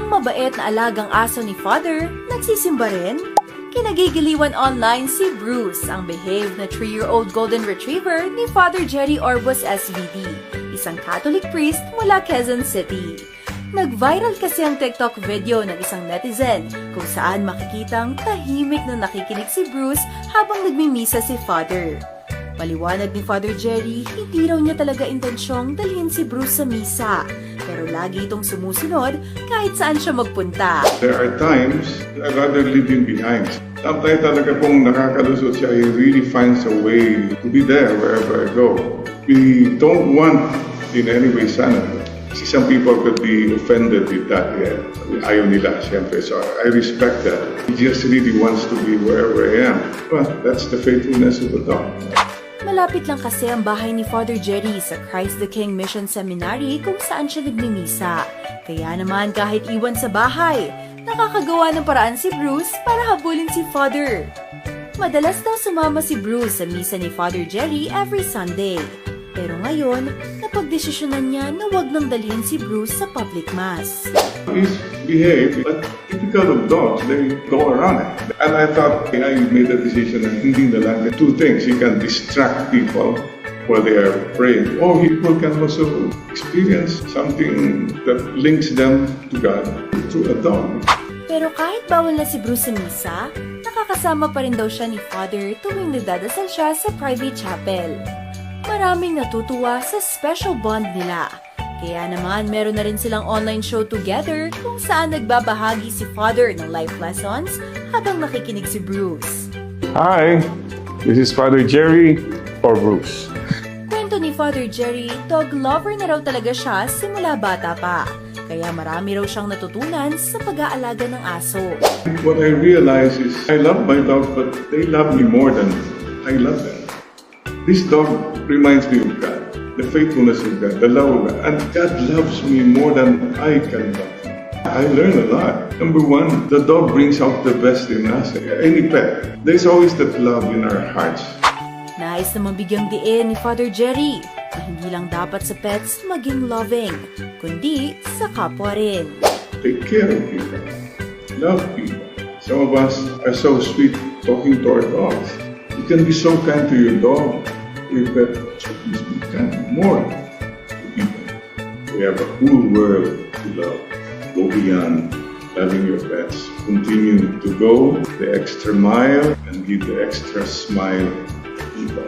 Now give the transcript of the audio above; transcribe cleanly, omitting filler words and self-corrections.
Ang mabait na alagang aso ni Father, nagsisimba rin? Kinagigiliwan online si Bruce, ang behave na 3-year-old golden retriever ni Father Jerry Orbos SVD, isang Catholic priest mula Quezon City. Nag-viral kasi ang TikTok video ng isang netizen kung saan makikitang tahimik na nakikinig si Bruce habang nagmimisa si Father. Paliwanag ni Father Jerry, hindi raw niya talaga intensyong dalhin si Bruce sa misa, pero lagi itong sumusunod kahit saan siya magpunta. There are times I'd rather leave him behind. Sometimes talaga kung nakakalusot siya, he really finds a way to be there wherever I go. We don't want in any way sana. Kasi some people could be offended with that. Yeah. Ayaw nila, siyempre. So I respect that. He just really wants to be wherever I am. But that's the faithfulness of the dog. Malapit lang kasi ang bahay ni Father Jerry sa Christ the King Mission Seminary kung saan siya nagmimisa. Kaya naman kahit iwan sa bahay, nakakagawa ng paraan si Bruce para habulin si Father. Madalas daw sumama si Bruce sa misa ni Father Jerry every Sunday. Pero ngayon, napagdesisyonan niya na wag nang dalhin si Bruce sa public mass. He's behaved, but typical of dogs, they go around it. And I thought, I made a decision na hindi na lang. Two things, he can distract people while they are praying, or people can also experience something that links them to God through a dog. Pero kahit bawal na si Bruce sa misa, nakakasama pa rin daw siya ni Father tuwing nagdadasal siya sa private chapel. Maraming natutuwa sa special bond nila. Kaya naman meron na rin silang online show together kung saan nagbabahagi si Father ng life lessons habang nakikinig si Bruce. Hi, this is Father Jerry or Bruce. Kwento ni Father Jerry, dog lover na raw talaga siya simula bata pa. Kaya marami raw siyang natutunan sa pag-aalaga ng aso. What I realize is I love my dogs, but they love me more than I love them. This dog reminds me of God, the faithfulness of God, the love of God. And God loves me more than I can love him. I learn a lot. Number one, the dog brings out the best in us. Any pet, there's always that love in our hearts. Nais na mabigyang diin ni Father Jerry na hindi lang dapat sa pets maging loving, kundi sa kapwa rin. Take care of people. Love people. Some of us are so sweet talking to our dogs. You can be so kind to your dog, your pet, so please be kind more to people. We have a whole world to love. Go beyond loving your pets. Continue to go the extra mile and give the extra smile to people.